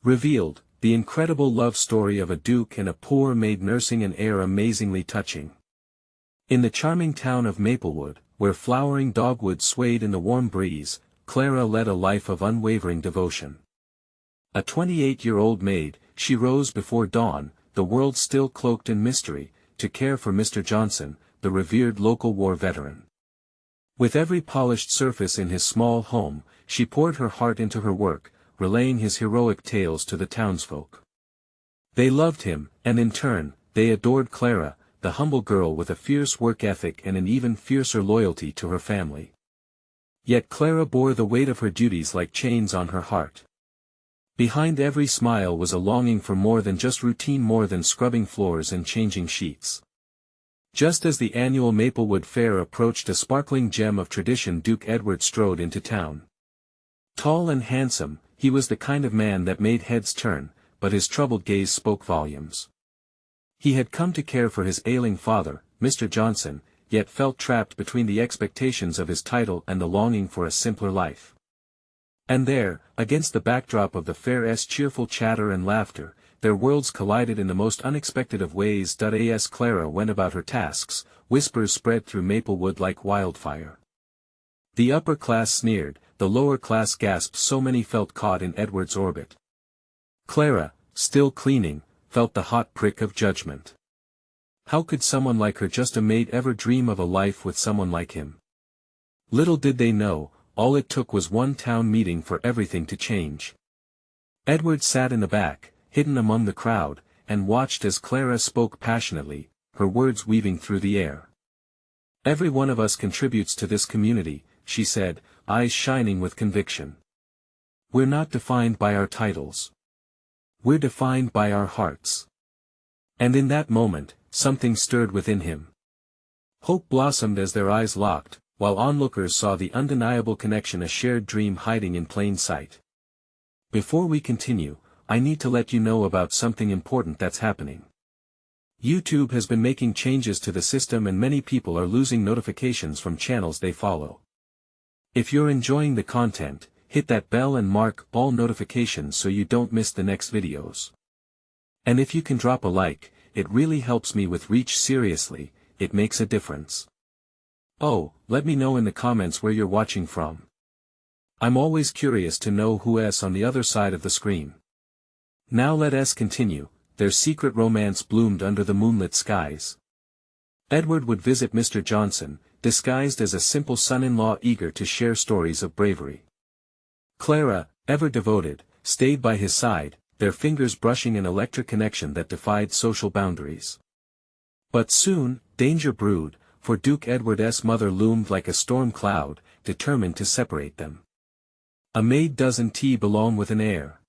Revealed, the incredible love story of a duke and a poor maid nursing an heir, amazingly touching. In the charming town of Maplewood, where flowering dogwoods swayed in the warm breeze, Clara led a life of unwavering devotion. A 28-year-old maid, she rose before dawn, the world still cloaked in mystery, to care for Mr. Johnson, the revered local war veteran. With every polished surface in his small home, she poured her heart into her work, relaying his heroic tales to the townsfolk. They loved him, and in turn, they adored Clara, the humble girl with a fierce work ethic and an even fiercer loyalty to her family. Yet Clara bore the weight of her duties like chains on her heart. Behind every smile was a longing for more than just routine, more than scrubbing floors and changing sheets. Just as the annual Maplewood Fair approached, a sparkling gem of tradition, Duke Edward strode into town. Tall and handsome, he was the kind of man that made heads turn, but his troubled gaze spoke volumes. He had come to care for his ailing father, Mr. Johnson, yet felt trapped between the expectations of his title and the longing for a simpler life. And there, against the backdrop of the fair's cheerful chatter and laughter, their worlds collided in the most unexpected of ways. As Clara went about her tasks, whispers spread through Maplewood like wildfire. The upper class sneered, the lower class gasped, so many felt caught in Edward's orbit. Clara, still cleaning, felt the hot prick of judgment. How could someone like her, just a maid, ever dream of a life with someone like him? Little did they know, all it took was one town meeting for everything to change. Edward sat in the back, hidden among the crowd, and watched as Clara spoke passionately, her words weaving through the air. "Every one of us contributes to this community," she said, eyes shining with conviction. "We're not defined by our titles. We're defined by our hearts." And in that moment, something stirred within him. Hope blossomed as their eyes locked, while onlookers saw the undeniable connection, a shared dream hiding in plain sight. Before we continue, I need to let you know about something important that's happening. YouTube has been making changes to the system, and many people are losing notifications from channels they follow. If you're enjoying the content, hit that bell and mark all notifications so you don't miss the next videos. And if you can drop a like, it really helps me with reach. Seriously, it makes a difference. Oh, let me know in the comments where you're watching from. I'm always curious to know who's on the other side of the screen. Now let us continue. Their secret romance bloomed under the moonlit skies. Edward would visit Mr. Johnson, disguised as a simple son-in-law eager to share stories of bravery. Clara, ever devoted, stayed by his side, their fingers brushing an electric connection that defied social boundaries. But soon, danger brewed, for Duke Edward's mother loomed like a storm cloud, determined to separate them. A maid doesn't belong with an heir.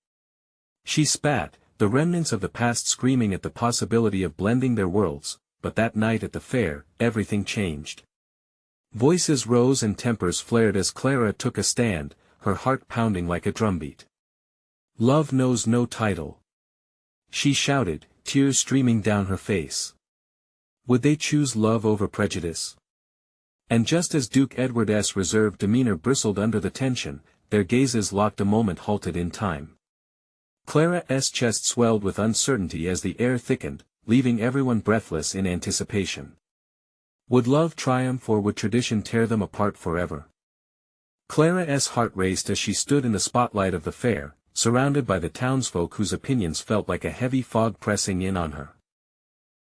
She spat, the remnants of the past screaming at the possibility of blending their worlds, but that night at the fair, everything changed. Voices rose and tempers flared as Clara took a stand, her heart pounding like a drumbeat. "Love knows no title," she shouted, tears streaming down her face. Would they choose love over prejudice? And just as Duke Edward's reserved demeanor bristled under the tension, their gazes locked, a moment halted in time. Clara's chest swelled with uncertainty as the air thickened, leaving everyone breathless in anticipation. Would love triumph, or would tradition tear them apart forever? Clara's heart raced as she stood in the spotlight of the fair, surrounded by the townsfolk whose opinions felt like a heavy fog pressing in on her.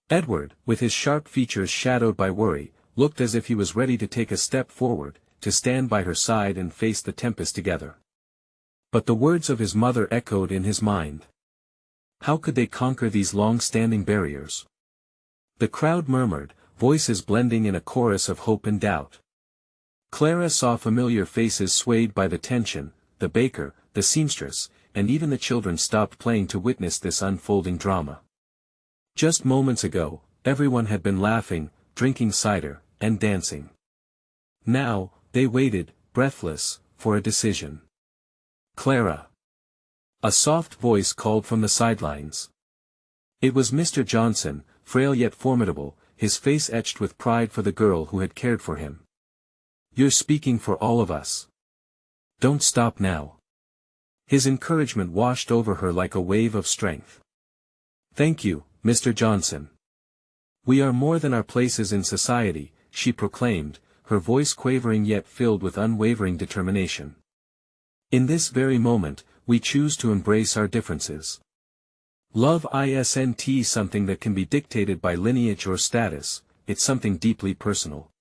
Edward, with his sharp features shadowed by worry, looked as if he was ready to take a step forward, to stand by her side and face the tempest together. But the words of his mother echoed in his mind. How could they conquer these long-standing barriers? The crowd murmured, voices blending in a chorus of hope and doubt. Clara saw familiar faces swayed by the tension, the baker, the seamstress, and even the children stopped playing to witness this unfolding drama. Just moments ago, everyone had been laughing, drinking cider, and dancing. Now, they waited, breathless, for a decision. "Clara!" A soft voice called from the sidelines. It was Mr. Johnson, frail yet formidable, his face etched with pride for the girl who had cared for him. "You're speaking for all of us. Don't stop now." His encouragement washed over her like a wave of strength. "Thank you, Mr. Johnson. We are more than our places in society," she proclaimed, her voice quavering yet filled with unwavering determination. "In this very moment, we choose to embrace our differences. Love isn't something that can be dictated by lineage or status, it's something deeply personal."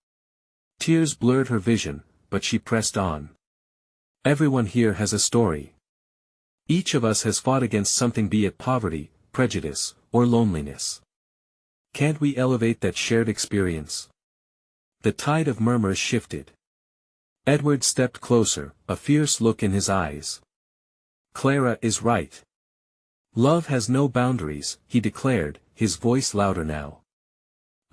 Tears blurred her vision, but she pressed on. "Everyone here has a story. Each of us has fought against something, be it poverty, prejudice, or loneliness. Can't we elevate that shared experience?" The tide of murmurs shifted. Edward stepped closer, a fierce look in his eyes. "Clara is right. Love has no boundaries," he declared, his voice louder now.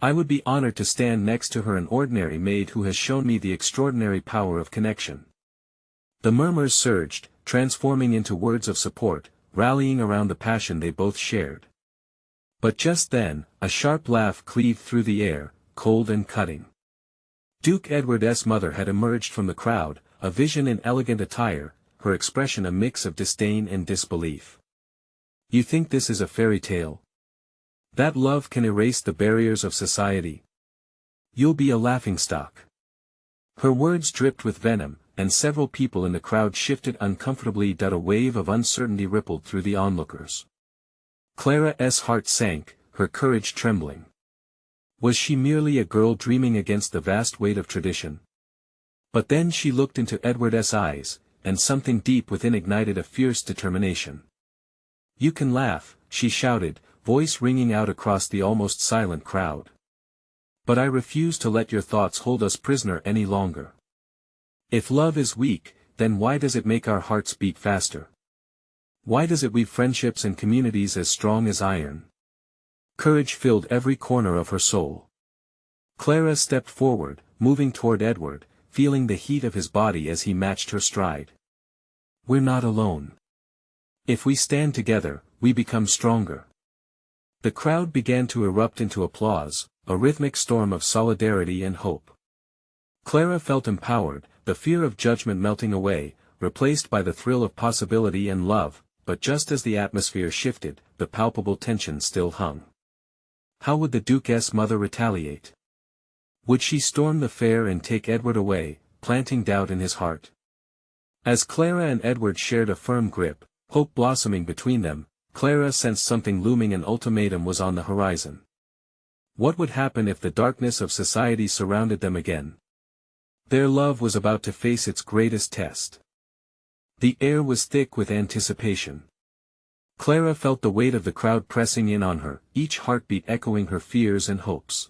"I would be honored to stand next to her, an ordinary maid who has shown me the extraordinary power of connection." The murmurs surged, transforming into words of support, rallying around the passion they both shared. But just then, a sharp laugh cleaved through the air, cold and cutting. Duke Edward's mother had emerged from the crowd, a vision in elegant attire, her expression a mix of disdain and disbelief. "You think this is a fairy tale? That love can erase the barriers of society? You'll be a laughingstock." Her words dripped with venom, and several people in the crowd shifted uncomfortably. A wave of uncertainty rippled through the onlookers. Clara's heart sank, her courage trembling. Was she merely a girl dreaming against the vast weight of tradition? But then she looked into Edward's eyes, and something deep within ignited a fierce determination. "You can laugh," she shouted, voice ringing out across the almost silent crowd. "But I refuse to let your thoughts hold us prisoner any longer. If love is weak, then why does it make our hearts beat faster? Why does it weave friendships and communities as strong as iron?" Courage filled every corner of her soul. Clara stepped forward, moving toward Edward, feeling the heat of his body as he matched her stride. "We're not alone. If we stand together, we become stronger." The crowd began to erupt into applause, a rhythmic storm of solidarity and hope. Clara felt empowered, the fear of judgment melting away, replaced by the thrill of possibility and love, but just as the atmosphere shifted, the palpable tension still hung. How would the Duke's mother retaliate? Would she storm the fair and take Edward away, planting doubt in his heart? As Clara and Edward shared a firm grip, hope blossoming between them, Clara sensed something looming. An ultimatum was on the horizon. What would happen if the darkness of society surrounded them again? Their love was about to face its greatest test. The air was thick with anticipation. Clara felt the weight of the crowd pressing in on her, each heartbeat echoing her fears and hopes.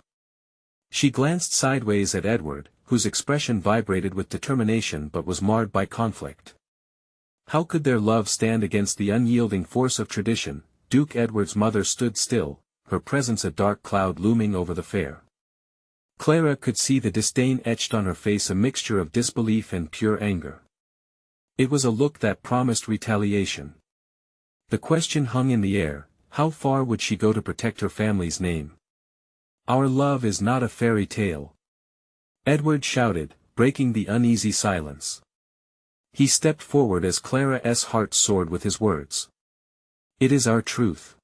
She glanced sideways at Edward, whose expression vibrated with determination but was marred by conflict. How could their love stand against the unyielding force of tradition? Duke Edward's mother stood still, her presence a dark cloud looming over the fair. Clara could see the disdain etched on her face, a mixture of disbelief and pure anger. It was a look that promised retaliation. The question hung in the air: how far would she go to protect her family's name? "Our love is not a fairy tale," Edward shouted, breaking the uneasy silence. He stepped forward as Clara's heart soared with his words. "It is our truth.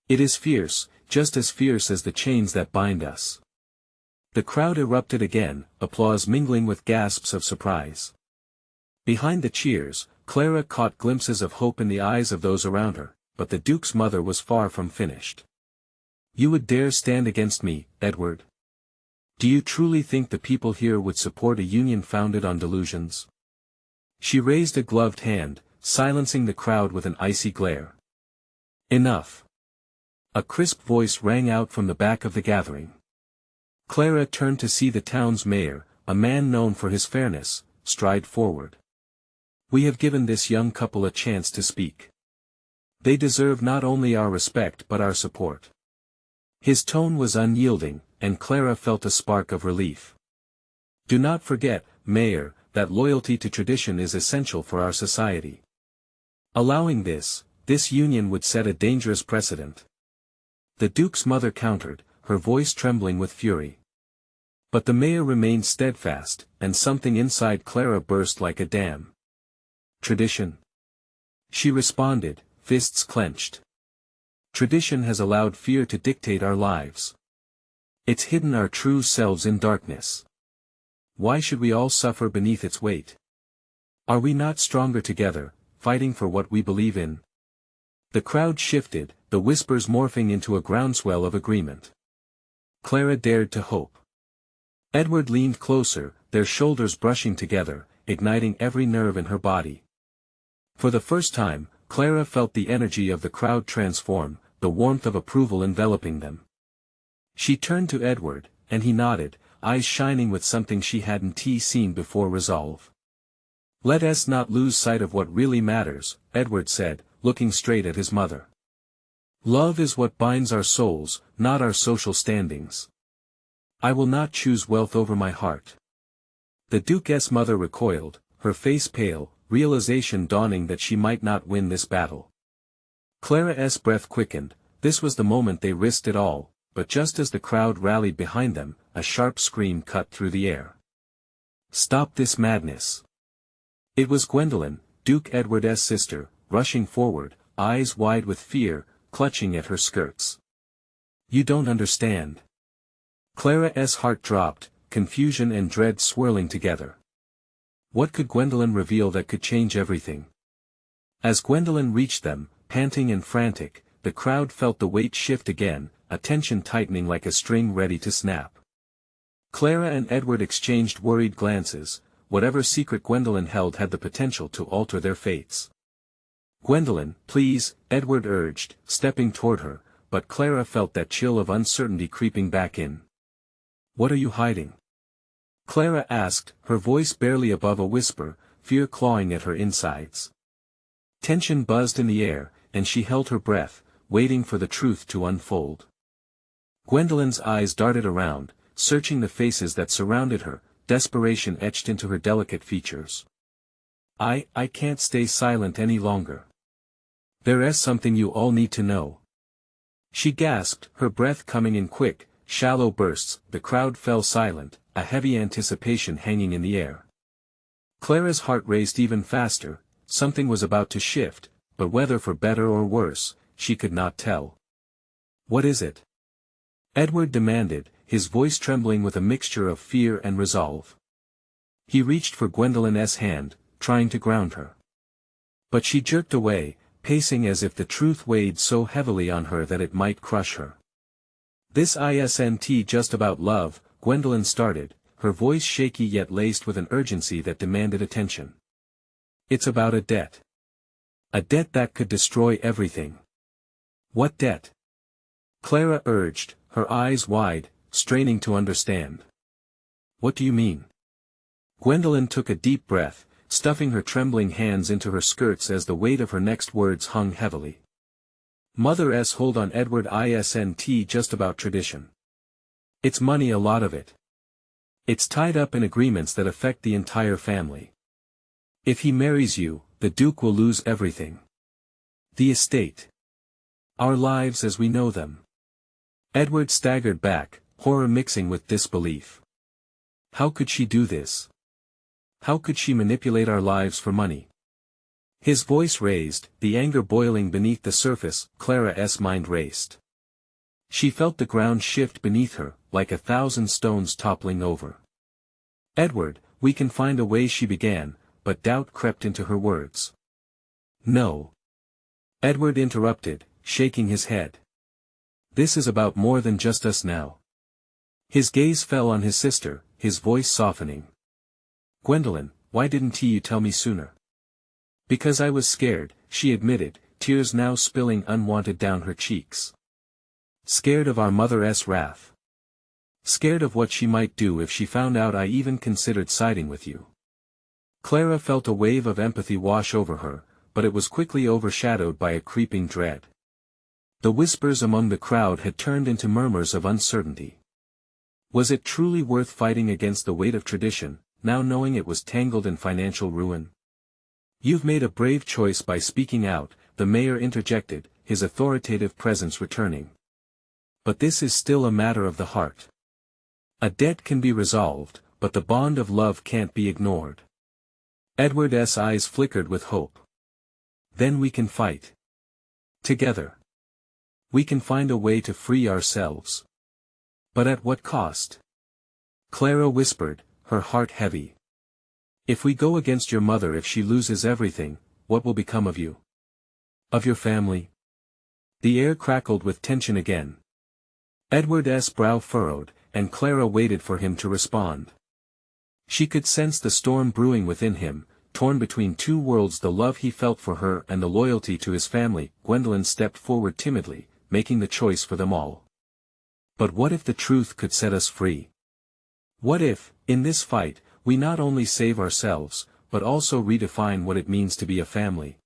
It is fierce, just as fierce as the chains that bind us." The crowd erupted again, applause mingling with gasps of surprise. Behind the cheers, Clara caught glimpses of hope in the eyes of those around her, but the Duke's mother was far from finished. "You would dare stand against me, Edward? Do you truly think the people here would support a union founded on delusions?" She raised a gloved hand, silencing the crowd with an icy glare. "Enough." A crisp voice rang out from the back of the gathering. Clara turned to see the town's mayor, a man known for his fairness, stride forward. "We have given this young couple a chance to speak. They deserve not only our respect but our support." His tone was unyielding, and Clara felt a spark of relief. "Do not forget, Mayor, that loyalty to tradition is essential for our society. Allowing this union would set a dangerous precedent." The Duke's mother countered, her voice trembling with fury. But the mayor remained steadfast, and something inside Clara burst like a dam. "Tradition? She responded, fists clenched. Tradition has allowed fear to dictate our lives. It's hidden our true selves in darkness. Why should we all suffer beneath its weight? Are we not stronger together, fighting for what we believe in? The crowd shifted, the whispers morphing into a groundswell of agreement. Clara dared to hope. Edward leaned closer, their shoulders brushing together, igniting every nerve in her body. For the first time, Clara felt the energy of the crowd transform, the warmth of approval enveloping them. She turned to Edward, and he nodded, eyes shining with something she hadn't seen before: resolve. "Let us not lose sight of what really matters," Edward said, looking straight at his mother. "Love is what binds our souls, not our social standings. I will not choose wealth over my heart." The Duke's mother recoiled, her face pale, realization dawning that she might not win this battle. Clara's breath quickened. This was the moment they risked it all, but just as the crowd rallied behind them, a sharp scream cut through the air. "Stop this madness!" It was Gwendolen, Duke Edward's sister, rushing forward, eyes wide with fear, clutching at her skirts. "You don't understand." Clara's heart dropped, confusion and dread swirling together. What could Gwendolen reveal that could change everything? As Gwendolen reached them, panting and frantic, the crowd felt the weight shift again, attention tightening like a string ready to snap. Clara and Edward exchanged worried glances. Whatever secret Gwendolen held had the potential to alter their fates. "Gwendolen, please," Edward urged, stepping toward her, but Clara felt that chill of uncertainty creeping back in. "What are you hiding?" Clara asked, her voice barely above a whisper, fear clawing at her insides. Tension buzzed in the air, and she held her breath, waiting for the truth to unfold. Gwendolen's eyes darted around, searching the faces that surrounded her, desperation etched into her delicate features. I can't stay silent any longer. There is something you all need to know." She gasped, her breath coming in quick, shallow bursts. The crowd fell silent, a heavy anticipation hanging in the air. Clara's heart raced even faster. Something was about to shift, but whether for better or worse, she could not tell. "What is it?" Edward demanded, his voice trembling with a mixture of fear and resolve. He reached for Gwendolen's hand, trying to ground her. But she jerked away, pacing as if the truth weighed so heavily on her that it might crush her. "This isn't just about love," Gwendolen started, her voice shaky yet laced with an urgency that demanded attention. "It's about a debt. A debt that could destroy everything." "What debt?" Clara urged, her eyes wide, straining to understand. "What do you mean?" Gwendolen took a deep breath, stuffing her trembling hands into her skirts as the weight of her next words hung heavily. "Mother's hold on Edward isn't just about tradition. It's money, a lot of it. It's tied up in agreements that affect the entire family. If he marries you, the Duke will lose everything. The estate. Our lives as we know them." Edward staggered back, horror mixing with disbelief. How could she do this? How could she manipulate our lives for money? His voice raised, the anger boiling beneath the surface. Clara's mind raced. She felt the ground shift beneath her, like 1,000 stones toppling over. "Edward, we can find a way," she began, but doubt crept into her words. "No." Edward interrupted, shaking his head. "This is about more than just us now." His gaze fell on his sister, his voice softening. "Gwendolen, why didn't you tell me sooner?" "Because I was scared," she admitted, tears now spilling unwanted down her cheeks. "Scared of our mother's wrath. Scared of what she might do if she found out I even considered siding with you." Clara felt a wave of empathy wash over her, but it was quickly overshadowed by a creeping dread. The whispers among the crowd had turned into murmurs of uncertainty. Was it truly worth fighting against the weight of tradition, now knowing it was tangled in financial ruin? "You've made a brave choice by speaking out," the mayor interjected, his authoritative presence returning. "But this is still a matter of the heart. A debt can be resolved, but the bond of love can't be ignored." Edward's eyes flickered with hope. Then we can fight. Together. We can find a way to free ourselves. But at what cost? Clara whispered, her heart heavy. If we go against your mother, if she loses everything, what will become of you? Of your family? The air crackled with tension again. Edward's brow furrowed, and Clara waited for him to respond. She could sense the storm brewing within him, torn between two worlds, the love he felt for her and the loyalty to his family. Gwendolyn stepped forward timidly, making the choice for them all. But what if the truth could set us free? What if, in this fight, we not only save ourselves, but also redefine what it means to be a family?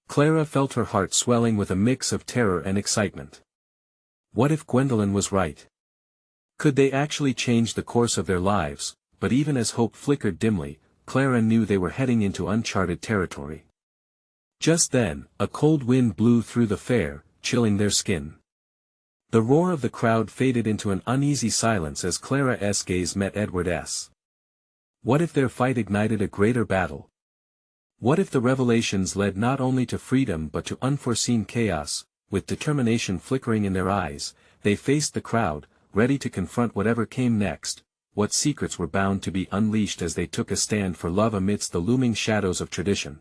Clara felt her heart swelling with a mix of terror and excitement. What if Gwendolyn was right? Could they actually change the course of their lives? But even as hope flickered dimly, Clara knew they were heading into uncharted territory. Just then, a cold wind blew through the fair, chilling their skin. The roar of the crowd faded into an uneasy silence as Clara's gaze met Edward's. What if their fight ignited a greater battle? What if the revelations led not only to freedom but to unforeseen chaos? With determination flickering in their eyes, they faced the crowd, ready to confront whatever came next. What secrets were bound to be unleashed as they took a stand for love amidst the looming shadows of tradition?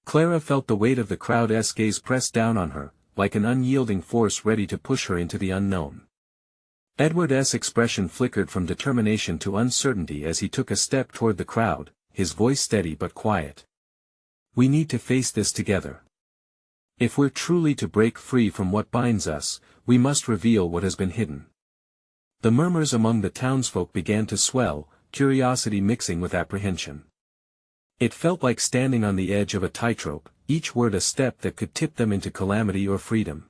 Clara felt the weight of the crowd's gaze press down on her, like an unyielding force ready to push her into the unknown. Edward's expression flickered from determination to uncertainty as he took a step toward the crowd, his voice steady but quiet. We need to face this together. If we're truly to break free from what binds us, we must reveal what has been hidden. The murmurs among the townsfolk began to swell, curiosity mixing with apprehension. It felt like standing on the edge of a tightrope, each word a step that could tip them into calamity or freedom.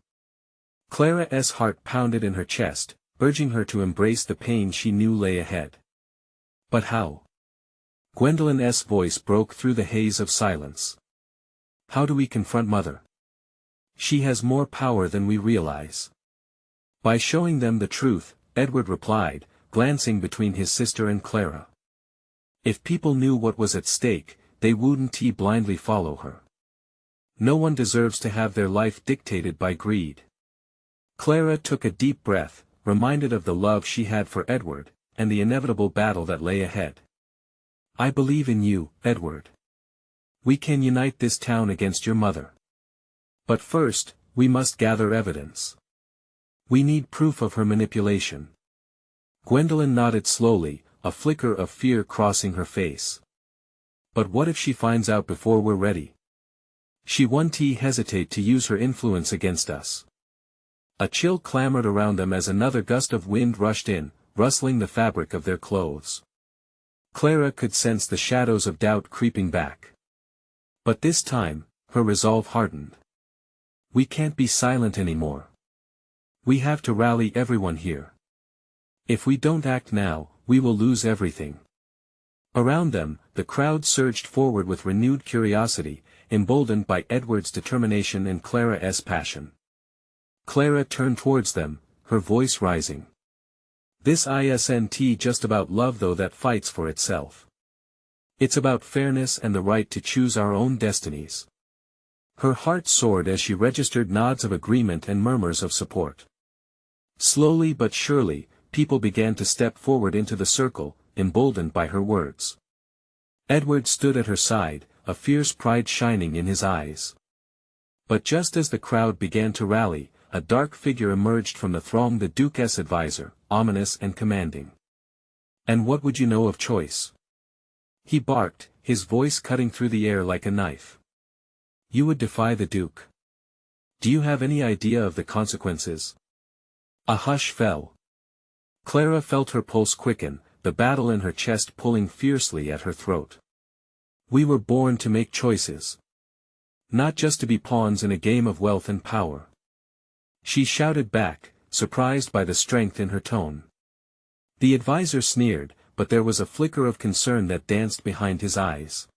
Clara's heart pounded in her chest, urging her to embrace the pain she knew lay ahead. But how? Gwendolyn's voice broke through the haze of silence. How do we confront Mother? She has more power than we realize. By showing them the truth, Edward replied, glancing between his sister and Clara. If people knew what was at stake, they wouldn't blindly follow her. No one deserves to have their life dictated by greed. Clara took a deep breath, reminded of the love she had for Edward, and the inevitable battle that lay ahead. I believe in you, Edward. We can unite this town against your mother. But first, we must gather evidence. We need proof of her manipulation. Gwendolyn nodded slowly, a flicker of fear crossing her face. But what if she finds out before we're ready? She won't hesitate to use her influence against us. A chill clamored around them as another gust of wind rushed in, rustling the fabric of their clothes. Clara could sense the shadows of doubt creeping back. But this time, her resolve hardened. We can't be silent anymore. We have to rally everyone here. If we don't act now, we will lose everything. Around them, the crowd surged forward with renewed curiosity, emboldened by Edward's determination and Clara's passion. Clara turned towards them, her voice rising. This isn't just about love though that fights for itself. It's about fairness and the right to choose our own destinies. Her heart soared as she registered nods of agreement and murmurs of support. Slowly but surely, people began to step forward into the circle, emboldened by her words. Edward stood at her side, a fierce pride shining in his eyes. But just as the crowd began to rally, a dark figure emerged from the throng, the Duke's advisor, ominous and commanding. And what would you know of choice? He barked, his voice cutting through the air like a knife. You would defy the Duke? Do you have any idea of the consequences? A hush fell. Clara felt her pulse quicken, the battle in her chest pulling fiercely at her throat. We were born to make choices. Not just to be pawns in a game of wealth and power. She shouted back, surprised by the strength in her tone. The advisor sneered, but there was a flicker of concern that danced behind his eyes.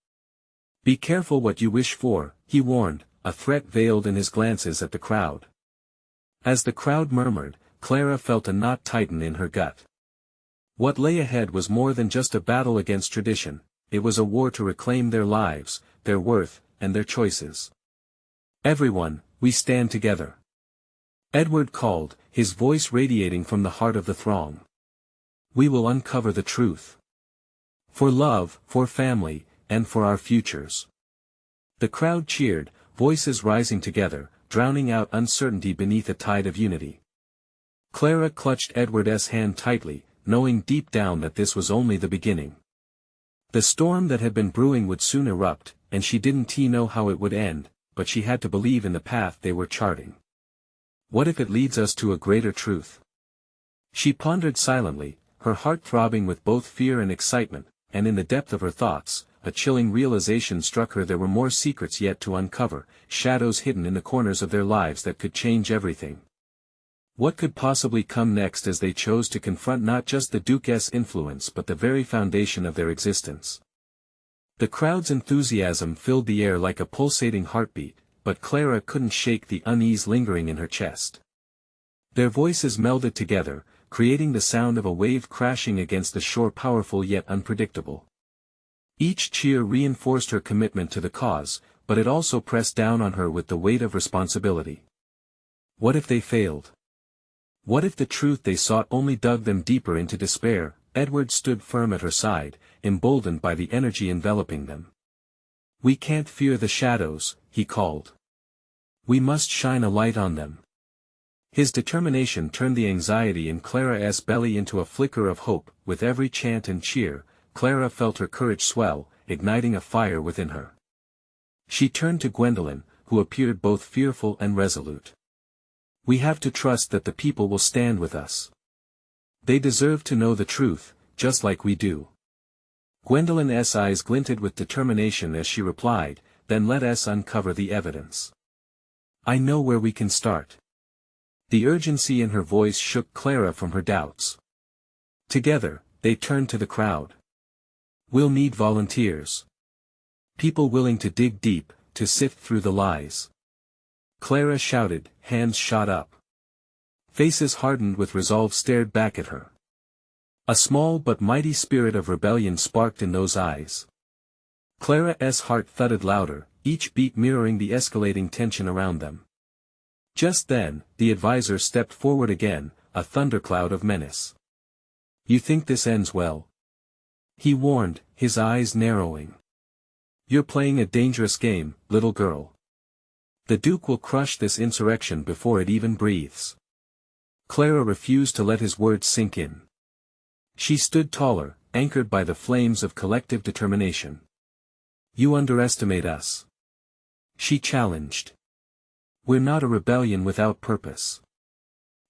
Be careful what you wish for, he warned, a threat veiled in his glances at the crowd. As the crowd murmured, Clara felt a knot tighten in her gut. What lay ahead was more than just a battle against tradition, it was a war to reclaim their lives, their worth, and their choices. Everyone, we stand together. Edward called, his voice radiating from the heart of the throng. We will uncover the truth. For love, for family, and for our futures. The crowd cheered, voices rising together, drowning out uncertainty beneath a tide of unity. Clara clutched Edward's hand tightly, knowing deep down that this was only the beginning. The storm that had been brewing would soon erupt, and she didn't know how it would end, but she had to believe in the path they were charting. What if it leads us to a greater truth? She pondered silently, her heart throbbing with both fear and excitement, and in the depth of her thoughts, a chilling realization struck her: there were more secrets yet to uncover, shadows hidden in the corners of their lives that could change everything. What could possibly come next as they chose to confront not just the Duke's influence but the very foundation of their existence? The crowd's enthusiasm filled the air like a pulsating heartbeat, but Clara couldn't shake the unease lingering in her chest. Their voices melded together, creating the sound of a wave crashing against the shore, powerful yet unpredictable. Each cheer reinforced her commitment to the cause, but it also pressed down on her with the weight of responsibility. What if they failed? What if the truth they sought only dug them deeper into despair? Edward stood firm at her side, emboldened by the energy enveloping them. We can't fear the shadows, he called. We must shine a light on them. His determination turned the anxiety in Clara's belly into a flicker of hope. With every chant and cheer, Clara felt her courage swell, igniting a fire within her. She turned to Gwendolen, who appeared both fearful and resolute. We have to trust that the people will stand with us. They deserve to know the truth, just like we do. Gwendolen's eyes glinted with determination as she replied, then let us uncover the evidence. I know where we can start. The urgency in her voice shook Clara from her doubts. Together, they turned to the crowd. We'll need volunteers. People willing to dig deep, to sift through the lies. Clara shouted, hands shot up. Faces hardened with resolve stared back at her. A small but mighty spirit of rebellion sparked in those eyes. Clara's heart thudded louder, each beat mirroring the escalating tension around them. Just then, the advisor stepped forward again, a thundercloud of menace. You think this ends well? He warned, his eyes narrowing. You're playing a dangerous game, little girl. The Duke will crush this insurrection before it even breathes. Clara refused to let his words sink in. She stood taller, anchored by the flames of collective determination. You underestimate us. She challenged. We're not a rebellion without purpose.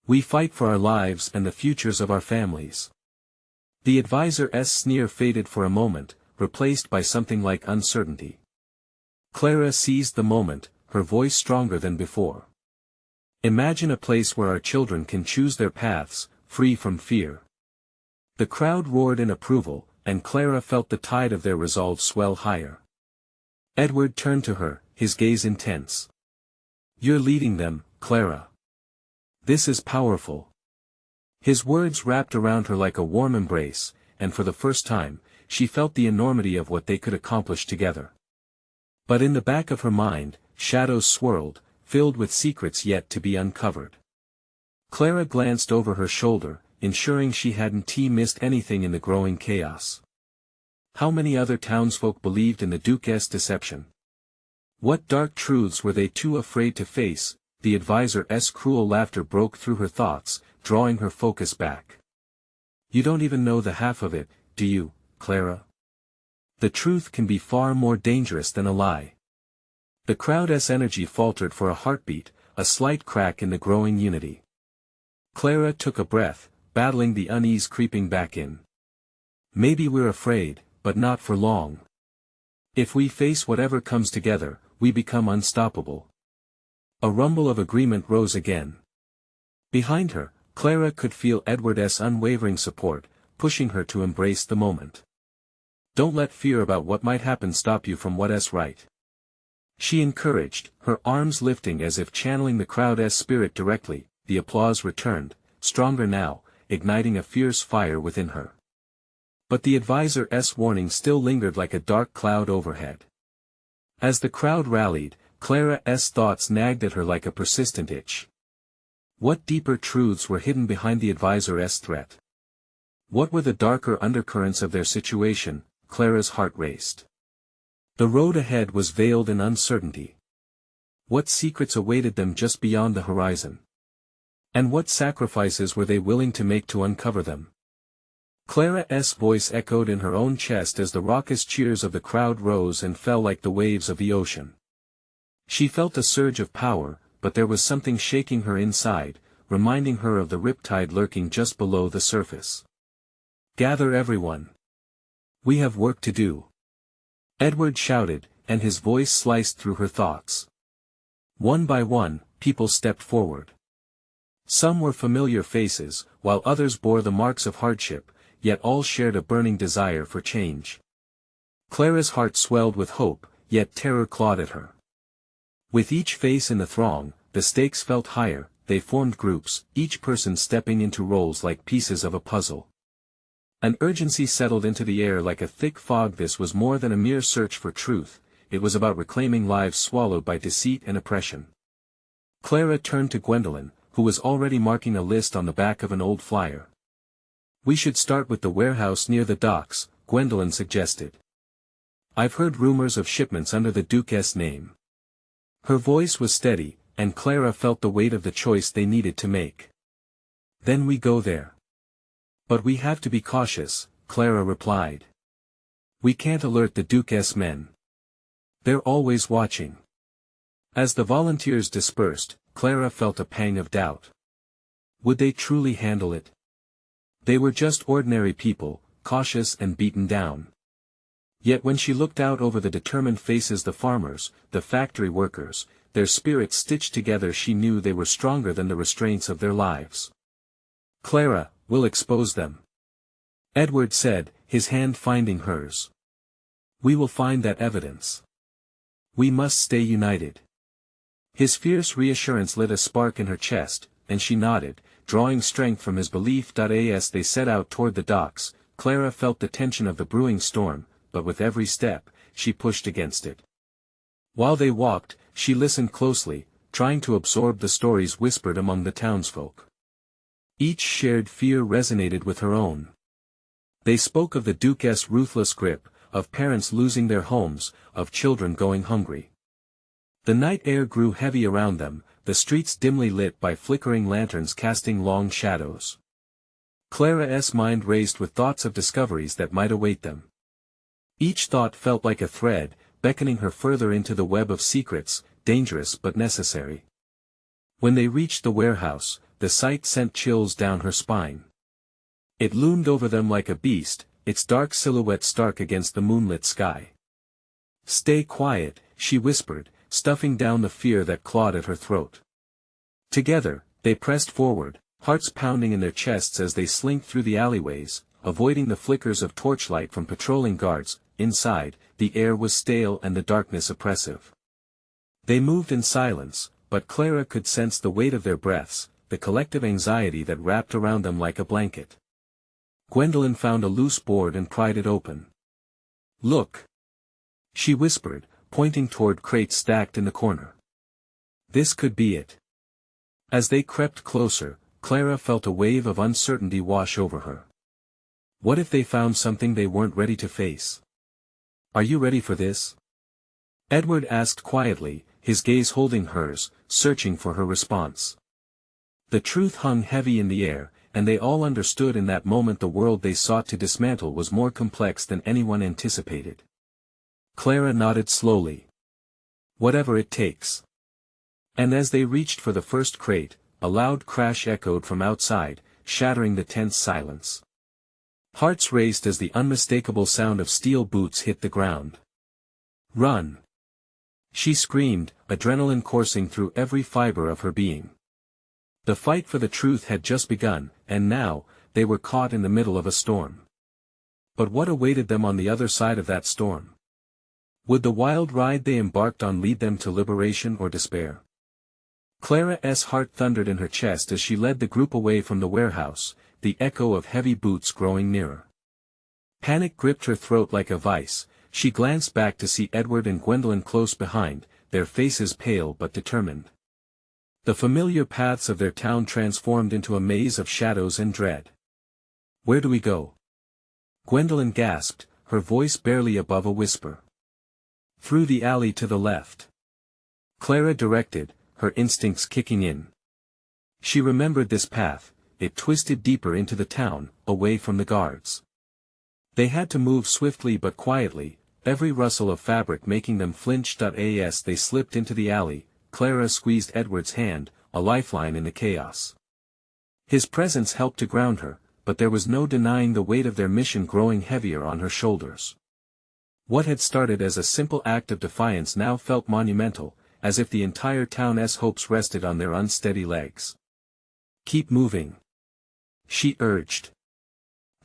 We fight for our lives and the futures of our families. The advisor's sneer faded for a moment, replaced by something like uncertainty. Clara seized the moment, her voice stronger than before. Imagine a place where our children can choose their paths, free from fear. The crowd roared in approval, and Clara felt the tide of their resolve swell higher. Edward turned to her, his gaze intense. You're leading them, Clara. This is powerful. His words wrapped around her like a warm embrace, and for the first time, she felt the enormity of what they could accomplish together. But in the back of her mind, shadows swirled, filled with secrets yet to be uncovered. Clara glanced over her shoulder, ensuring she hadn't missed anything in the growing chaos. How many other townsfolk believed in the Duke's deception? What dark truths were they too afraid to face? The advisor's cruel laughter broke through her thoughts, drawing her focus back. You don't even know the half of it, do you, Clara? The truth can be far more dangerous than a lie. The crowd's energy faltered for a heartbeat, a slight crack in the growing unity. Clara took a breath, battling the unease creeping back in. Maybe we're afraid, but not for long. If we face whatever comes together, we become unstoppable. A rumble of agreement rose again. Behind her, Clara could feel Edward's unwavering support, pushing her to embrace the moment. Don't let fear about what might happen stop you from what's right. She encouraged, her arms lifting as if channeling the crowd's spirit directly. The applause returned, stronger now, igniting a fierce fire within her. But the advisor's warning still lingered like a dark cloud overhead. As the crowd rallied, Clara's thoughts nagged at her like a persistent itch. What deeper truths were hidden behind the advisor's threat? What were the darker undercurrents of their situation? Clara's heart raced. The road ahead was veiled in uncertainty. What secrets awaited them just beyond the horizon? And what sacrifices were they willing to make to uncover them? Clara's voice echoed in her own chest as the raucous cheers of the crowd rose and fell like the waves of the ocean. She felt a surge of power, but there was something shaking her inside, reminding her of the riptide lurking just below the surface. Gather everyone. We have work to do. Edward shouted, and his voice sliced through her thoughts. One by one, people stepped forward. Some were familiar faces, while others bore the marks of hardship, yet all shared a burning desire for change. Clara's heart swelled with hope, yet terror clawed at her. With each face in the throng, the stakes felt higher. They formed groups, each person stepping into roles like pieces of a puzzle. An urgency settled into the air like a thick fog. This was more than a mere search for truth, it was about reclaiming lives swallowed by deceit and oppression. Clara turned to Gwendolyn, who was already marking a list on the back of an old flyer. We should start with the warehouse near the docks, Gwendolyn suggested. I've heard rumors of shipments under the Duke's name. Her voice was steady, and Clara felt the weight of the choice they needed to make. Then we go there. But we have to be cautious, Clara replied. We can't alert the Duke's men. They're always watching. As the volunteers dispersed, Clara felt a pang of doubt. Would they truly handle it? They were just ordinary people, cautious and beaten down. Yet when she looked out over the determined faces, the farmers, the factory workers, their spirits stitched together, she knew they were stronger than the restraints of their lives. Clara, we'll expose them. Edward said, his hand finding hers. We will find that evidence. We must stay united. His fierce reassurance lit a spark in her chest, and she nodded, drawing strength from his belief. As they set out toward the docks, Clara felt the tension of the brewing storm, but with every step, she pushed against it. While they walked, she listened closely, trying to absorb the stories whispered among the townsfolk. Each shared fear resonated with her own. They spoke of the Duke's ruthless grip, of parents losing their homes, of children going hungry. The night air grew heavy around them, the streets dimly lit by flickering lanterns casting long shadows. Clara's mind raced with thoughts of discoveries that might await them. Each thought felt like a thread, beckoning her further into the web of secrets, dangerous but necessary. When they reached the warehouse, the sight sent chills down her spine. It loomed over them like a beast, its dark silhouette stark against the moonlit sky. Stay quiet, she whispered, stuffing down the fear that clawed at her throat. Together, they pressed forward, hearts pounding in their chests as they slinked through the alleyways, avoiding the flickers of torchlight from patrolling guards. Inside, the air was stale and the darkness oppressive. They moved in silence, but Clara could sense the weight of their breaths, the collective anxiety that wrapped around them like a blanket. Gwendolyn found a loose board and pried it open. Look! She whispered, pointing toward crates stacked in the corner. This could be it. As they crept closer, Clara felt a wave of uncertainty wash over her. What if they found something they weren't ready to face? Are you ready for this? Edward asked quietly, his gaze holding hers, searching for her response. The truth hung heavy in the air, and they all understood in that moment the world they sought to dismantle was more complex than anyone anticipated. Clara nodded slowly. Whatever it takes. And as they reached for the first crate, a loud crash echoed from outside, shattering the tense silence. Hearts raced as the unmistakable sound of steel boots hit the ground. Run! She screamed, adrenaline coursing through every fiber of her being. The fight for the truth had just begun, and now, they were caught in the middle of a storm. But what awaited them on the other side of that storm? Would the wild ride they embarked on lead them to liberation or despair? Clara's heart thundered in her chest as she led the group away from the warehouse, the echo of heavy boots growing nearer. Panic gripped her throat like a vice. She glanced back to see Edward and Gwendolyn close behind, their faces pale but determined. The familiar paths of their town transformed into a maze of shadows and dread. "Where do we go?" Gwendolen gasped, her voice barely above a whisper. "Through the alley to the left," Clara directed, her instincts kicking in. She remembered this path. It twisted deeper into the town, away from the guards. They had to move swiftly but quietly, every rustle of fabric making them flinch. As they slipped into the alley, Clara squeezed Edward's hand, a lifeline in the chaos. His presence helped to ground her, but there was no denying the weight of their mission growing heavier on her shoulders. What had started as a simple act of defiance now felt monumental, as if the entire town's hopes rested on their unsteady legs. "Keep moving," she urged.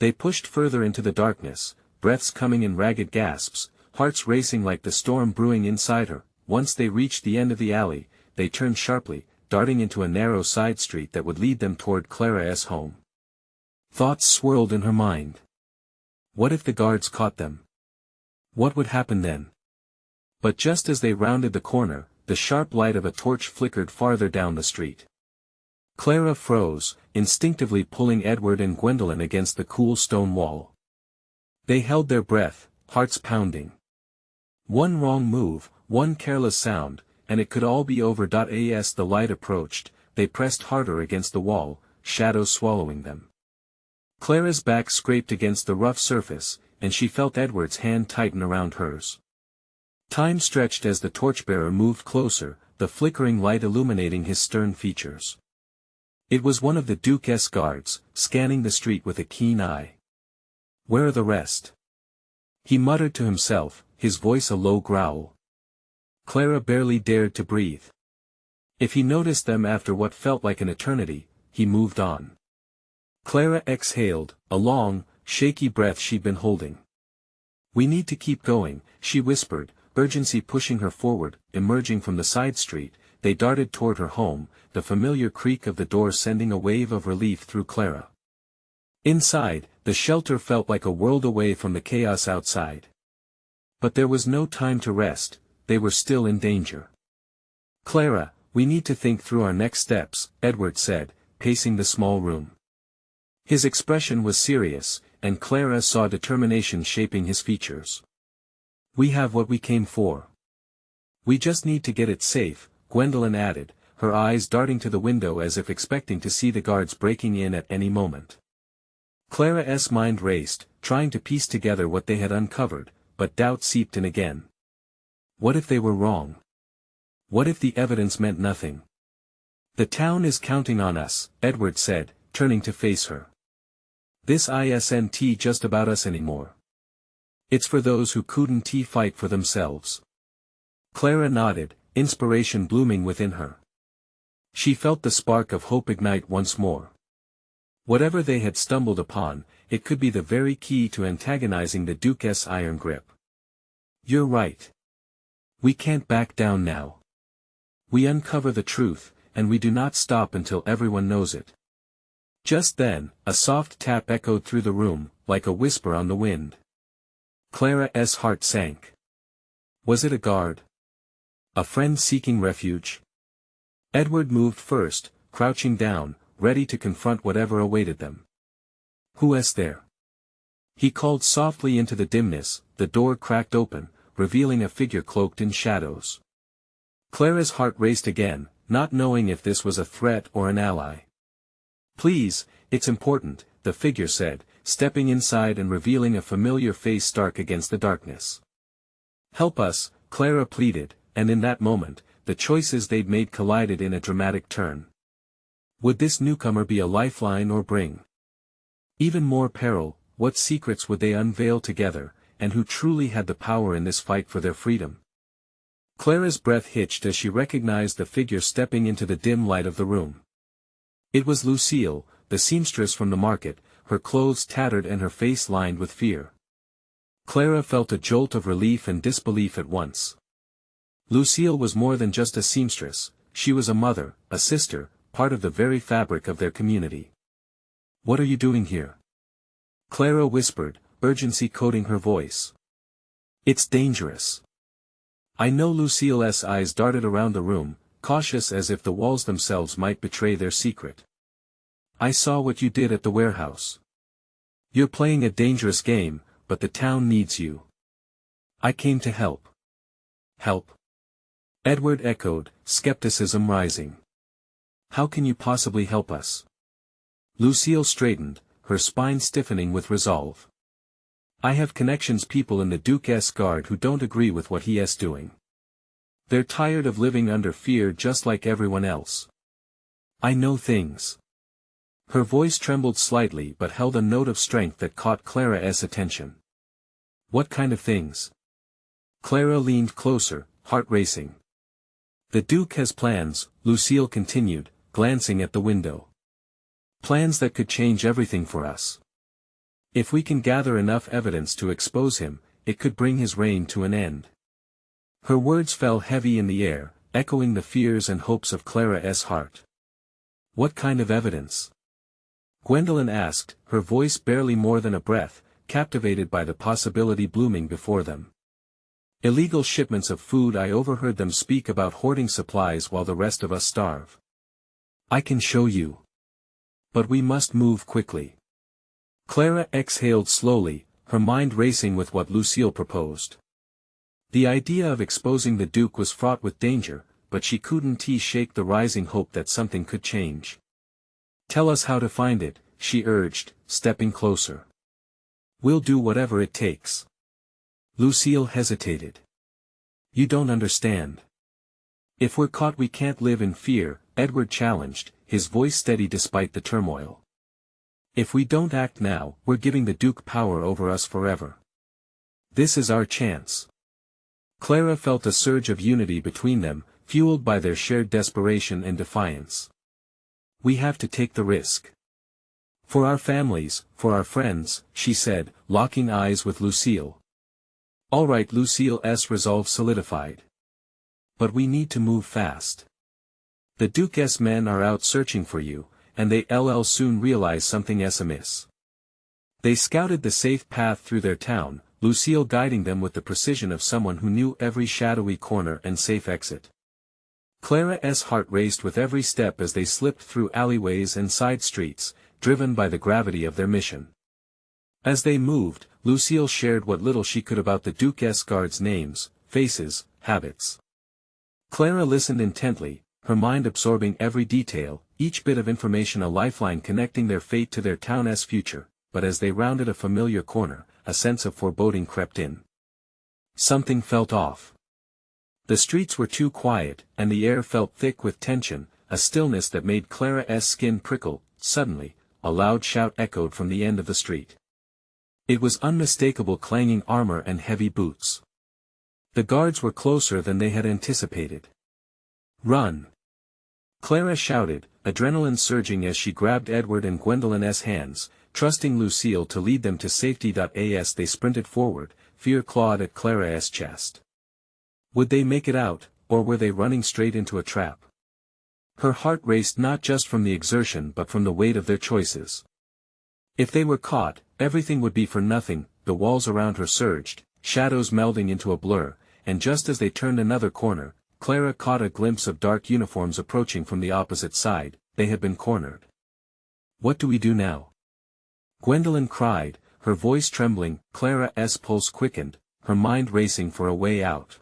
They pushed further into the darkness, breaths coming in ragged gasps, hearts racing like the storm brewing inside her. Once they reached the end of the alley, they turned sharply, darting into a narrow side street that would lead them toward Clara's home. Thoughts swirled in her mind. What if the guards caught them? What would happen then? But just as they rounded the corner, the sharp light of a torch flickered farther down the street. Clara froze, instinctively pulling Edward and Gwendolen against the cool stone wall. They held their breath, hearts pounding. One wrong move, one careless sound, and it could all be over. As the light approached, they pressed harder against the wall, shadows swallowing them. Clara's back scraped against the rough surface, and she felt Edward's hand tighten around hers. Time stretched as the torchbearer moved closer, the flickering light illuminating his stern features. It was one of the Duke's guards, scanning the street with a keen eye. "Where are the rest?" he muttered to himself, his voice a low growl. Clara barely dared to breathe. If he noticed them after what felt like an eternity, he moved on. Clara exhaled, a long, shaky breath she'd been holding. "We need to keep going," she whispered, urgency pushing her forward. Emerging from the side street, they darted toward her home, the familiar creak of the door sending a wave of relief through Clara. Inside, the shelter felt like a world away from the chaos outside. But there was no time to rest, they were still in danger. "Clara, we need to think through our next steps," Edward said, pacing the small room. His expression was serious, and Clara saw determination shaping his features. "We have what we came for. We just need to get it safe," Gwendolen added, her eyes darting to the window as if expecting to see the guards breaking in at any moment. Clara's mind raced, trying to piece together what they had uncovered, but doubt seeped in again. What if they were wrong? What if the evidence meant nothing? "The town is counting on us," Edward said, turning to face her. "This isn't just about us anymore. It's for those who couldn't fight for themselves." Clara nodded, inspiration blooming within her. She felt the spark of hope ignite once more. Whatever they had stumbled upon, it could be the very key to antagonizing the Duke's iron grip. "You're right. We can't back down now. We uncover the truth, and we do not stop until everyone knows it." Just then, a soft tap echoed through the room, like a whisper on the wind. Clara's heart sank. Was it a guard? A friend seeking refuge? Edward moved first, crouching down, ready to confront whatever awaited them. "Who is there?" he called softly into the dimness. The door cracked open, revealing a figure cloaked in shadows. Clara's heart raced again, not knowing if this was a threat or an ally. "Please, it's important," the figure said, stepping inside and revealing a familiar face stark against the darkness. "Help us," Clara pleaded, and in that moment, the choices they'd made collided in a dramatic turn. Would this newcomer be a lifeline or bring even more peril? What secrets would they unveil together, and who truly had the power in this fight for their freedom? Clara's breath hitched as she recognized the figure stepping into the dim light of the room. It was Lucille, the seamstress from the market, her clothes tattered and her face lined with fear. Clara felt a jolt of relief and disbelief at once. Lucille was more than just a seamstress, she was a mother, a sister, part of the very fabric of their community. "What are you doing here?" Clara whispered, urgency coating her voice. "It's dangerous. I know. Lucille's eyes darted around the room, cautious as if the walls themselves might betray their secret. I saw what you did at the warehouse. You're playing a dangerous game, but the town needs you. I came to help. Help? Edward echoed, skepticism rising. How can you possibly help us? Lucille straightened, her spine stiffening with resolve. I have connections, people in the Duke's guard who don't agree with what he is doing. They're tired of living under fear just like everyone else. I know things. Her voice trembled slightly but held a note of strength that caught Clara's attention. What kind of things? Clara leaned closer, heart racing. The Duke has plans, Lucille continued, glancing at the window. Plans that could change everything for us. If we can gather enough evidence to expose him, it could bring his reign to an end. Her words fell heavy in the air, echoing the fears and hopes of Clara's heart. What kind of evidence? Gwendolyn asked, her voice barely more than a breath, captivated by the possibility blooming before them. Illegal shipments of food. I overheard them speak about hoarding supplies while the rest of us starve. I can show you. But we must move quickly. Clara exhaled slowly, her mind racing with what Lucille proposed. The idea of exposing the Duke was fraught with danger, but she couldn't shake the rising hope that something could change. Tell us how to find it, she urged, stepping closer. We'll do whatever it takes. Lucille hesitated. You don't understand. If we're caught we can't live in fear, Edward challenged, his voice steady despite the turmoil. If we don't act now, we're giving the Duke power over us forever. This is our chance. Clara felt a surge of unity between them, fueled by their shared desperation and defiance. We have to take the risk. For our families, for our friends, she said, locking eyes with Lucille. All right, Lucille's resolve solidified. But we need to move fast. The Duke's men are out searching for you, and they'll soon realize something's amiss. They scouted the safe path through their town, Lucille guiding them with the precision of someone who knew every shadowy corner and safe exit. Clara's heart raced with every step as they slipped through alleyways and side streets, driven by the gravity of their mission. As they moved, Lucille shared what little she could about the Duke's guards' names, faces, habits. Clara listened intently, her mind absorbing every detail, each bit of information a lifeline connecting their fate to their town's future, but as they rounded a familiar corner, a sense of foreboding crept in. Something felt off. The streets were too quiet, and the air felt thick with tension, a stillness that made Clara's skin prickle. Suddenly, a loud shout echoed from the end of the street. It was unmistakable, clanging armor and heavy boots. The guards were closer than they had anticipated. Run! Clara shouted, adrenaline surging as she grabbed Edward and Gwendolyn's hands, trusting Lucille to lead them to safety. As they sprinted forward, fear clawed at Clara's chest. Would they make it out, or were they running straight into a trap? Her heart raced not just from the exertion but from the weight of their choices. If they were caught, everything would be for nothing. The walls around her surged, shadows melding into a blur, and just as they turned another corner, Clara caught a glimpse of dark uniforms approaching from the opposite side. They had been cornered. What do we do now? Gwendolyn cried, her voice trembling. Clara's pulse quickened, her mind racing for a way out.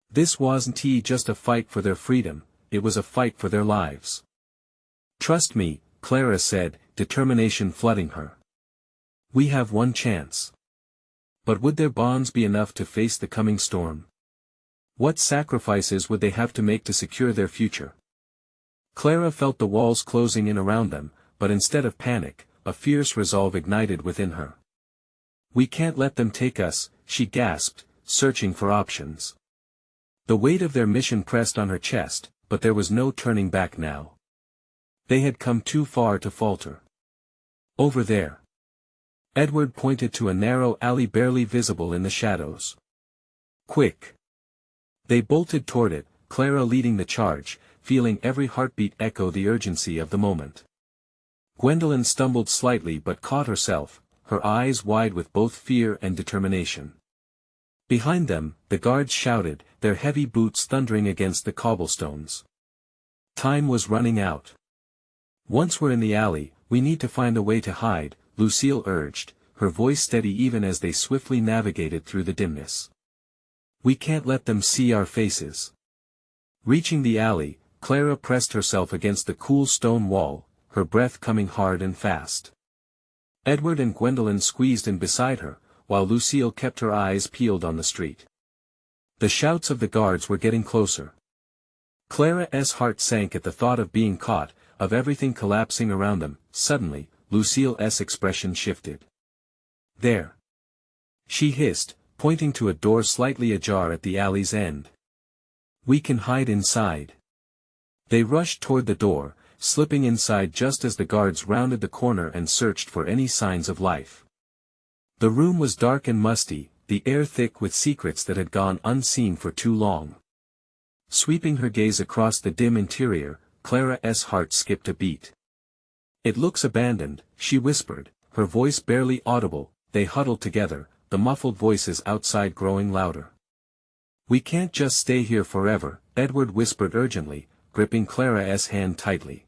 This wasn't just a fight for their freedom, it was a fight for their lives. Trust me, Clara said, determination flooding her. We have one chance. But would their bonds be enough to face the coming storm? What sacrifices would they have to make to secure their future? Clara felt the walls closing in around them, but instead of panic, a fierce resolve ignited within her. We can't let them take us, she gasped, searching for options. The weight of their mission pressed on her chest, but there was no turning back now. They had come too far to falter. Over there. Edward pointed to a narrow alley barely visible in the shadows. Quick! They bolted toward it, Clara leading the charge, feeling every heartbeat echo the urgency of the moment. Gwendolyn stumbled slightly but caught herself, her eyes wide with both fear and determination. Behind them, the guards shouted, their heavy boots thundering against the cobblestones. Time was running out. Once we're in the alley, we need to find a way to hide, Lucille urged, her voice steady even as they swiftly navigated through the dimness. We can't let them see our faces. Reaching the alley, Clara pressed herself against the cool stone wall, her breath coming hard and fast. Edward and Gwendolen squeezed in beside her, while Lucille kept her eyes peeled on the street. The shouts of the guards were getting closer. Clara's heart sank at the thought of being caught, of everything collapsing around them. Suddenly, Lucille's expression shifted. There! She hissed, pointing to a door slightly ajar at the alley's end. We can hide inside. They rushed toward the door, slipping inside just as the guards rounded the corner and searched for any signs of life. The room was dark and musty, the air thick with secrets that had gone unseen for too long. Sweeping her gaze across the dim interior, Clara's heart skipped a beat. It looks abandoned, she whispered, her voice barely audible. They huddled together, the muffled voices outside growing louder. We can't just stay here forever, Edward whispered urgently, gripping Clara's hand tightly.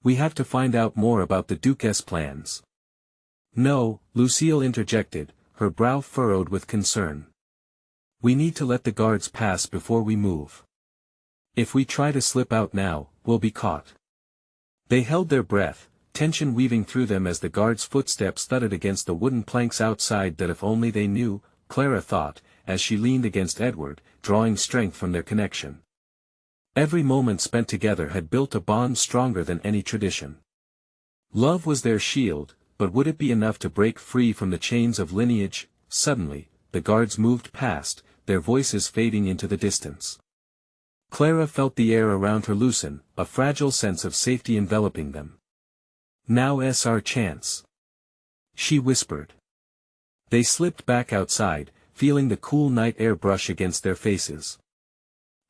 We have to find out more about the Duke's plans. No, Lucille interjected, her brow furrowed with concern. We need to let the guards pass before we move. If we try to slip out now, we'll be caught. They held their breath, tension weaving through them as the guards' footsteps thudded against the wooden planks outside. That if only they knew, Clara thought, as she leaned against Edward, drawing strength from their connection. Every moment spent together had built a bond stronger than any tradition. Love was their shield, but would it be enough to break free from the chains of lineage? Suddenly, the guards moved past, their voices fading into the distance. Clara felt the air around her loosen, a fragile sense of safety enveloping them. Now's our chance, she whispered. They slipped back outside, feeling the cool night air brush against their faces.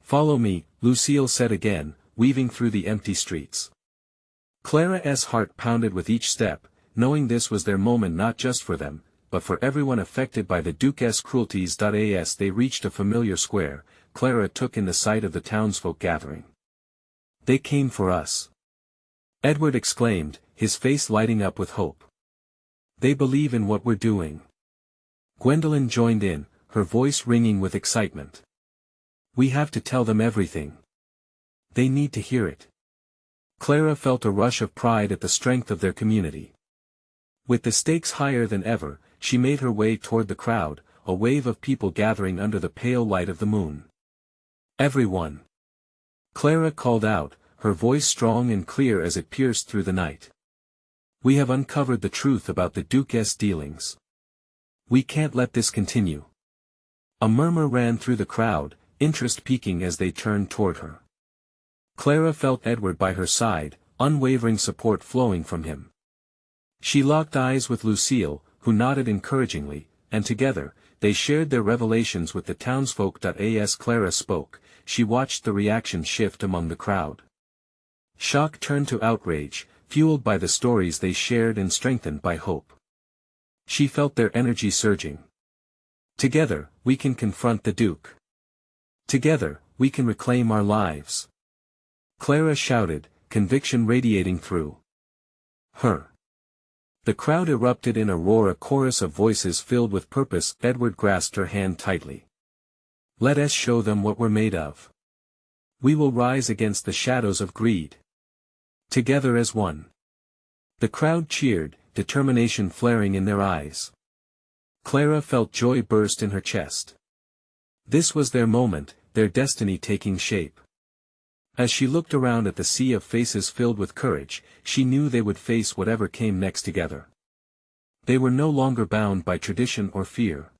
Follow me, Lucille said again, weaving through the empty streets. Clara's heart pounded with each step, knowing this was their moment not just for them, but for everyone affected by the Duke's cruelties. As they reached a familiar square, Clara took in the sight of the townsfolk gathering. They came for us, Edward exclaimed, his face lighting up with hope. They believe in what we're doing. Gwendolen joined in, her voice ringing with excitement. We have to tell them everything. They need to hear it. Clara felt a rush of pride at the strength of their community. With the stakes higher than ever, she made her way toward the crowd, a wave of people gathering under the pale light of the moon. Everyone! Clara called out, her voice strong and clear as it pierced through the night. We have uncovered the truth about the Duke's dealings. We can't let this continue. A murmur ran through the crowd, interest peaking as they turned toward her. Clara felt Edward by her side, unwavering support flowing from him. She locked eyes with Lucille, who nodded encouragingly, and together, they shared their revelations with the townsfolk. As Clara spoke, she watched the reaction shift among the crowd. Shock turned to outrage, fueled by the stories they shared and strengthened by hope. She felt their energy surging. Together, we can confront the Duke. Together, we can reclaim our lives. Clara shouted, conviction radiating through her. The crowd erupted in a roar, a chorus of voices filled with purpose. Edward grasped her hand tightly. Let us show them what we're made of. We will rise against the shadows of greed. Together as one. The crowd cheered, determination flaring in their eyes. Clara felt joy burst in her chest. This was their moment, their destiny taking shape. As she looked around at the sea of faces filled with courage, she knew they would face whatever came next together. They were no longer bound by tradition or fear.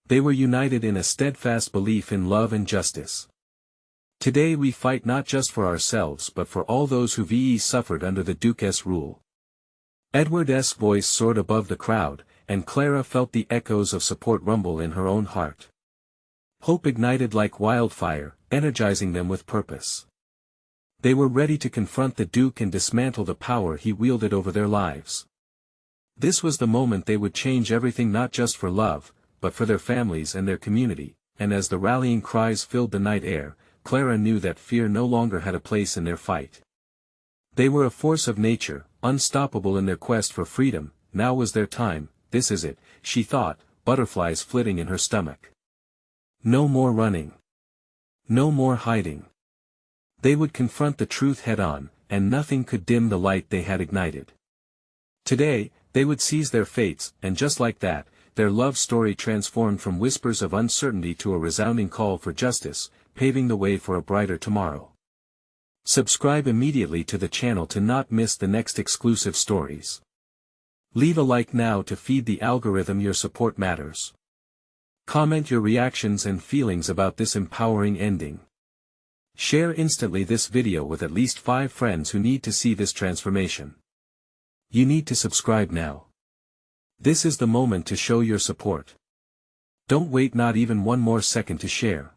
They were united in a steadfast belief in love and justice. Today we fight not just for ourselves but for all those who've suffered under the Duke's rule. Edward's voice soared above the crowd, and Clara felt the echoes of support rumble in her own heart. Hope ignited like wildfire, energizing them with purpose. They were ready to confront the Duke and dismantle the power he wielded over their lives. This was the moment they would change everything, not just for love, but for their families and their community, and as the rallying cries filled the night air, Clara knew that fear no longer had a place in their fight. They were a force of nature, unstoppable in their quest for freedom. Now was their time. This is it, she thought, butterflies flitting in her stomach. No more running. No more hiding. They would confront the truth head-on, and nothing could dim the light they had ignited. Today, they would seize their fates, and just like that, their love story transformed from whispers of uncertainty to a resounding call for justice, paving the way for a brighter tomorrow. Subscribe immediately to the channel to not miss the next exclusive stories. Leave a like now to feed the algorithm. Your support matters. Comment your reactions and feelings about this empowering ending. Share instantly this video with at least 5 friends who need to see this transformation. You need to subscribe now. This is the moment to show your support. Don't wait not even one more second to share.